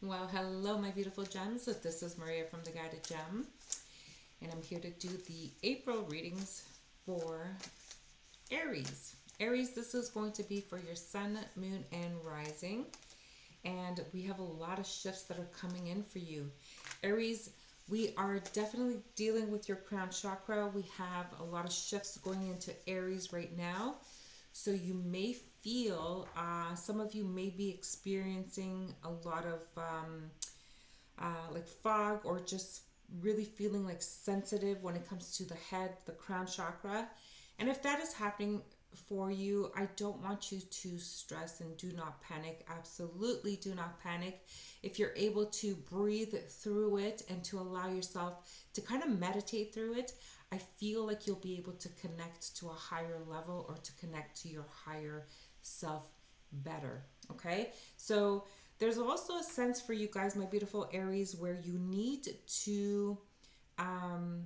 Well, hello, my beautiful gems. This is Maria from The Guided Gem, and I'm here to do the April readings for Aries. Aries, this is going to be for your sun, moon, and rising, and we have a lot of shifts that are coming in for you. Aries, we are definitely dealing with your crown chakra. We have a lot of shifts going into Aries right now. So you may feel, some of you may be experiencing a lot of like fog, or just really feeling like sensitive when it comes to the head, the crown chakra. And if that is happening for you, I don't want you to stress and do not panic. Absolutely do not panic. If you're able to breathe through it and to allow yourself to kind of meditate through it, I feel like you'll be able to connect to a higher level, or to connect to your higher self better. Okay? So there's also a sense for you guys, my beautiful Aries, where you need to um,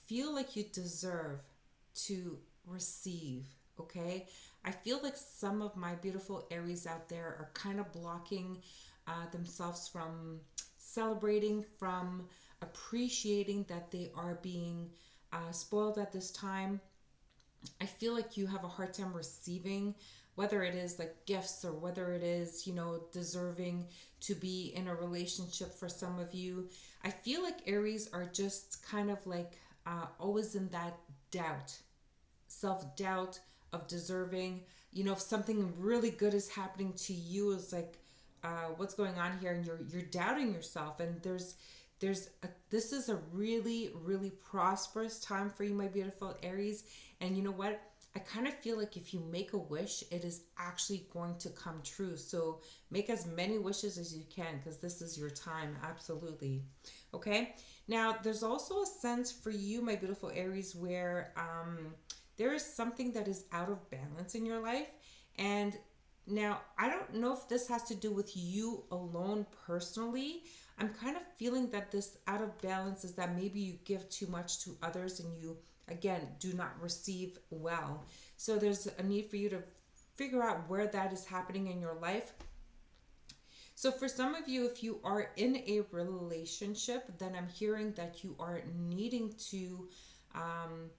feel like you deserve to receive. Okay? I feel like some of my beautiful Aries out there are kind of blocking themselves from celebrating, from appreciating that they are being spoiled at this time. I feel like you have a hard time receiving, whether it is like gifts, or whether it is, deserving to be in a relationship for some of you. I feel like Aries are just kind of like always in that doubt, self doubt of deserving. If something really good is happening to you, is like, what's going on here, and you're doubting yourself. And this is a really, really prosperous time for you, my beautiful Aries. And you know what? I kind of feel like if you make a wish, it is actually going to come true. So make as many wishes as you can, because this is your time. Absolutely. Okay. Now, there's also a sense for you, my beautiful Aries, where there is something that is out of balance in your life. And now, I don't know if this has to do with you alone personally. I'm kind of feeling that this out of balance is that maybe you give too much to others, and you, again, do not receive well. So there's a need for you to figure out where that is happening in your life. So for some of you, if you are in a relationship, then I'm hearing that you are needing to um,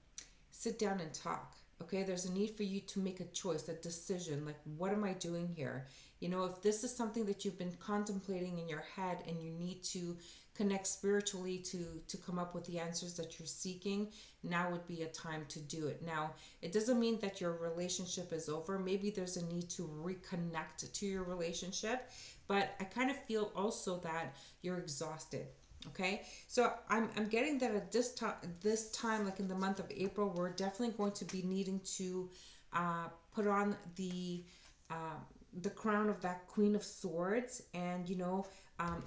sit down and talk. Okay, there's a need for you to make a choice, a decision. Like, what am I doing here? If this is something that you've been contemplating in your head, and you need to connect spiritually to come up with the answers that you're seeking, now would be a time to do it. Now, it doesn't mean that your relationship is over. Maybe there's a need to reconnect to your relationship, but I kind of feel also that you're exhausted. Okay, so I'm getting that at this time, like in the month of April, we're definitely going to be needing to put on uh, the crown of that Queen of Swords. And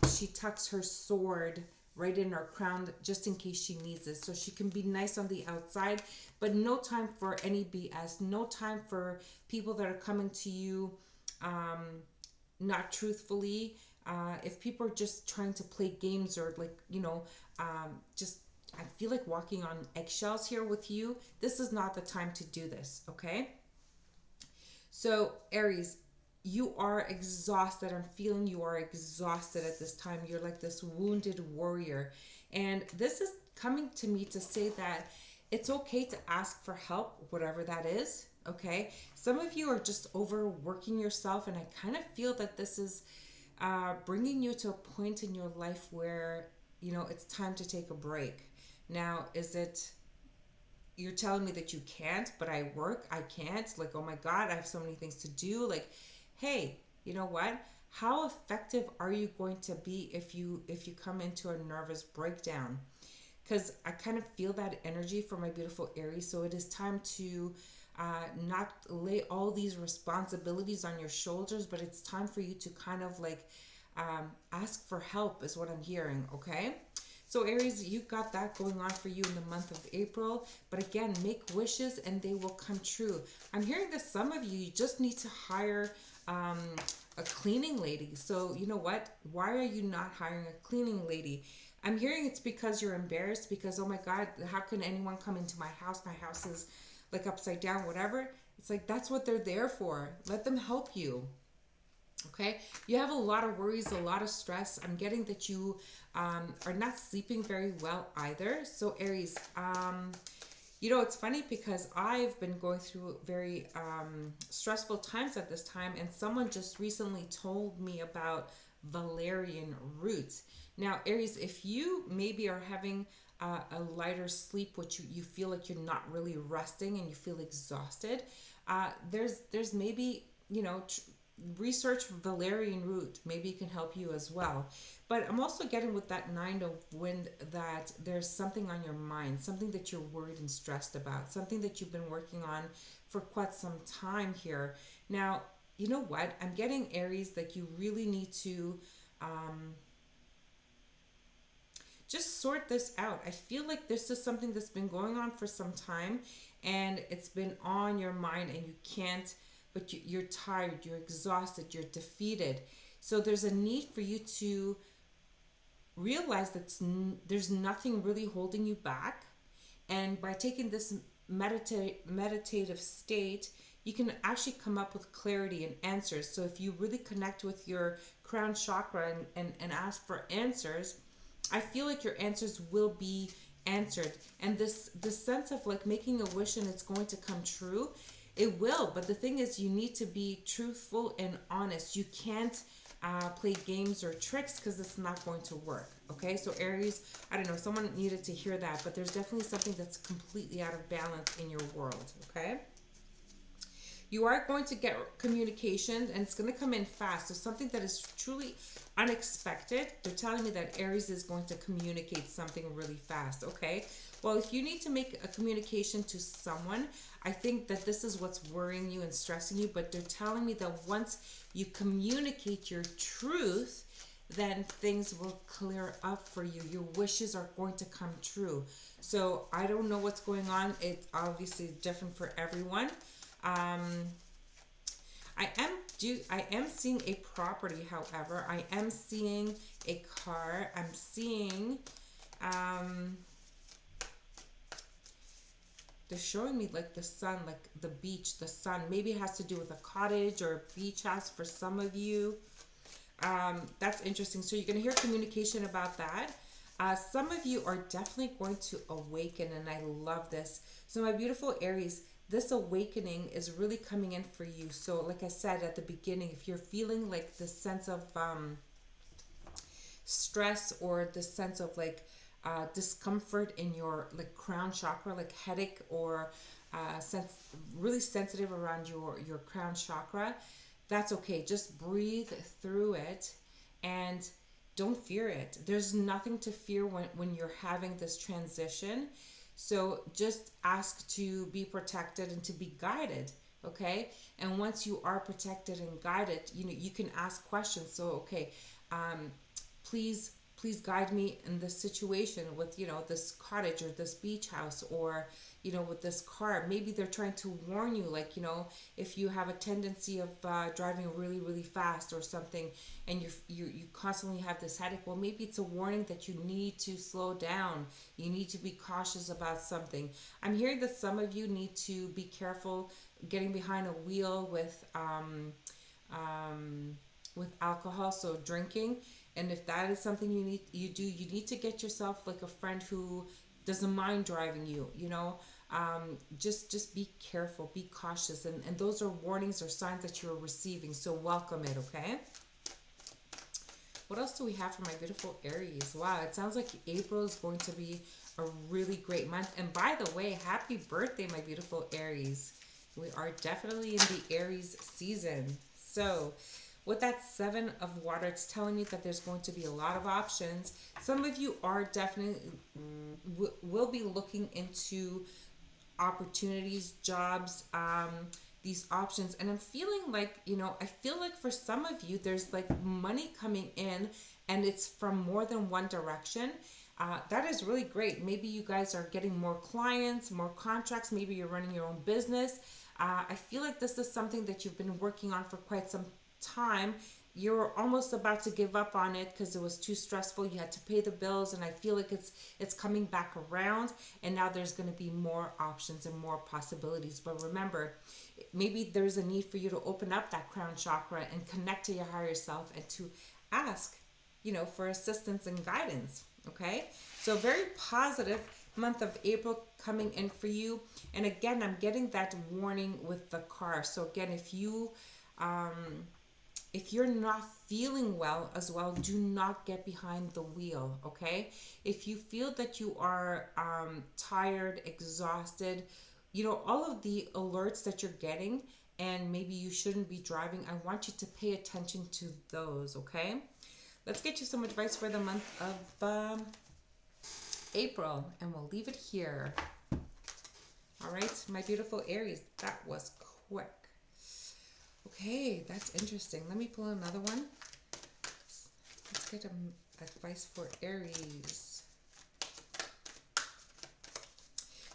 she tucks her sword right in her crown, just in case she needs it, so she can be nice on the outside, but no time for any BS, no time for people that are coming to you not truthfully. If people are just trying to play games, or like, just, I feel like walking on eggshells here with you, this is not the time to do this. Okay, so Aries, you are exhausted. I'm feeling you are exhausted at this time. You're like this wounded warrior, and this is coming to me to say that it's okay to ask for help, whatever that is. Okay, some of you are just overworking yourself, and I kind of feel that this is bringing you to a point in your life where it's time to take a break. Now, is it, you're telling me that you can't, but I can't, like, oh my god, I have so many things to do. Like, hey, you know what, how effective are you going to be if you come into a nervous breakdown? Because I kind of feel that energy for my beautiful Aries. So it is time to not lay all these responsibilities on your shoulders, but it's time for you to kind of like ask for help, is what I'm hearing. Okay, so Aries, you got that going on for you in the month of April. But again, make wishes and they will come true. I'm hearing that some of you just need to hire um, a cleaning lady. So you know what? Why are you not hiring a cleaning lady? I'm hearing it's because you're embarrassed, because, oh my God, how can anyone come into my house? My house is like upside down, whatever. It's like, that's what they're there for. Let them help you. Okay, you have a lot of worries, a lot of stress. I'm getting that you are not sleeping very well either. So Aries, it's funny because I've been going through very stressful times at this time, and someone just recently told me about valerian roots. Now, Aries, if you maybe are having a lighter sleep, which you feel like you're not really resting and you feel exhausted, there's maybe research valerian root. Maybe it can help you as well. But I'm also getting with that nine of wind that there's something on your mind, something that you're worried and stressed about, something that you've been working on for quite some time here. Now, you know what? I'm getting Aries that you really need to um, just sort this out. I feel like this is something that's been going on for some time and it's been on your mind and you can't, but you're tired, you're exhausted, you're defeated. So there's a need for you to realize that there's nothing really holding you back. And by taking this meditative state, you can actually come up with clarity and answers. So if you really connect with your crown chakra and ask for answers, I feel like your answers will be answered. And this sense of like making a wish and it's going to come true, it will. But the thing is, you need to be truthful and honest. You can't play games or tricks because it's not going to work. Okay, so Aries, I don't know, someone needed to hear that, but there's definitely something that's completely out of balance in your world. Okay, you are going to get communication and it's going to come in fast. So something that is truly unexpected. They're telling me that Aries is going to communicate something really fast. Okay, well, if you need to make a communication to someone, I think that this is what's worrying you and stressing you. But they're telling me that once you communicate your truth, then things will clear up for you. Your wishes are going to come true. So I don't know what's going on. It's obviously different for everyone. um I am seeing a property. However, I am seeing a car. I'm seeing um they're showing me like the sun, like the beach, the sun. Maybe it has to do with a cottage or a beach house for some of you. That's interesting. So you're going to hear communication about that. Some of you are definitely going to awaken, and I love this. So my beautiful Aries, this awakening is really coming in for you. So like I said at the beginning, if you're feeling like this sense of stress or this sense of like discomfort in your like crown chakra, like headache or really sensitive around your crown chakra, that's okay. Just breathe through it and don't fear it. There's nothing to fear when you're having this transition. So just ask to be protected and to be guided. Okay, and once you are protected and guided, you can ask questions. So okay, um, please guide me in this situation with this cottage or this beach house, or with this car. Maybe they're trying to warn you, like if you have a tendency of driving really really fast or something, and you constantly have this headache. Well, maybe it's a warning that you need to slow down. You need to be cautious about something. I'm hearing that some of you need to be careful getting behind a wheel with alcohol, so drinking. And if that is something you need to get yourself like a friend who doesn't mind driving you. Just be careful, be cautious, and those are warnings or signs that you're receiving. So welcome it. Okay, what else do we have for my beautiful Aries? Wow, it sounds like April is going to be a really great month. And by the way, happy birthday, my beautiful Aries. We are definitely in the Aries season. So with that seven of water, it's telling me that there's going to be a lot of options. Some of you are definitely will be looking into opportunities, jobs, these options. And I'm feeling like, I feel like for some of you, there's like money coming in and it's from more than one direction. That is really great. Maybe you guys are getting more clients, more contracts. Maybe you're running your own business. I feel like this is something that you've been working on for quite some time, you're almost about to give up on it because it was too stressful. You had to pay the bills, and I feel like it's coming back around, and now there's going to be more options and more possibilities. But remember, maybe there's a need for you to open up that crown chakra and connect to your higher self and to ask, for assistance and guidance. Okay, so very positive month of April coming in for you. And again, I'm getting that warning with the car. So again, if you're not feeling well as well, do not get behind the wheel. Okay, if you feel that you are tired, exhausted, all of the alerts that you're getting, and maybe you shouldn't be driving, I want you to pay attention to those. Okay, let's get you some advice for the month of April, and we'll leave it here. All right, my beautiful Aries, that was quick. Okay, that's interesting. Let me pull another one. Let's get advice for Aries.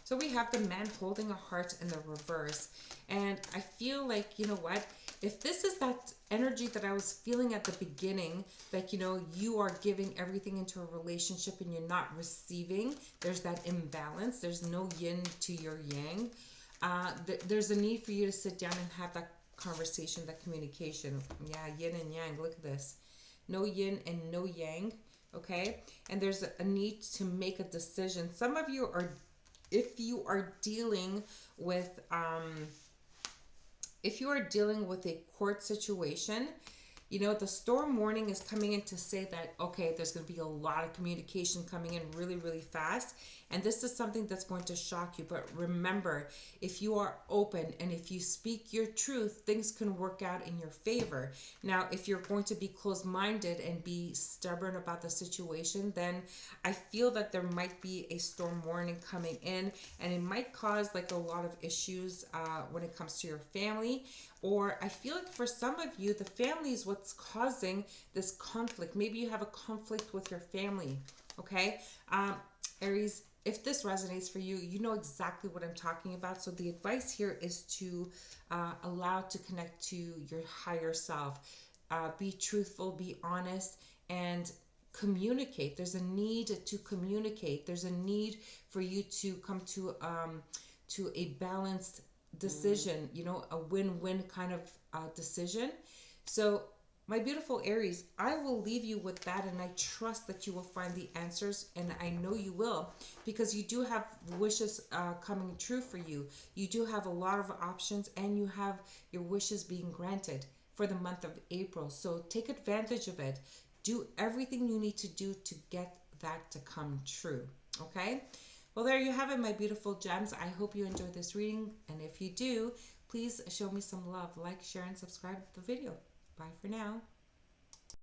So we have the man holding a heart in the reverse. And I feel like, you know what? If this is that energy that I was feeling at the beginning, that, you are giving everything into a relationship and you're not receiving, there's that imbalance. There's no yin to your yang. There's a need for you to sit down and have that conversation, that communication. Yeah, yin and yang. Look at this. No yin and no yang. Okay? And there's a need to make a decision. Some of you are, if you are dealing with a court situation, the storm warning is coming in to say that, okay, there's going to be a lot of communication coming in really, really fast. And this is something that's going to shock you. But remember, if you are open and if you speak your truth, things can work out in your favor. Now, if you're going to be closed-minded and be stubborn about the situation, then I feel that there might be a storm warning coming in, and it might cause like a lot of issues when it comes to your family. Or I feel like for some of you, the family is what's causing this conflict. Maybe you have a conflict with your family. Okay, Aries, if this resonates for you, you know exactly what I'm talking about. So the advice here is to allow to connect to your higher self. Be truthful, be honest, and communicate. There's a need to communicate. There's a need for you to come to a balanced decision, a win-win kind of decision. So my beautiful Aries, I will leave you with that, and I trust that you will find the answers, and I know you will, because you do have wishes coming true for you. You do have a lot of options, and you have your wishes being granted for the month of April. So take advantage of it. Do everything you need to do to get that to come true. Okay? Well, there you have it, my beautiful gems. I hope you enjoyed this reading, and if you do, please show me some love. Like, share, and subscribe to the video. Bye for now.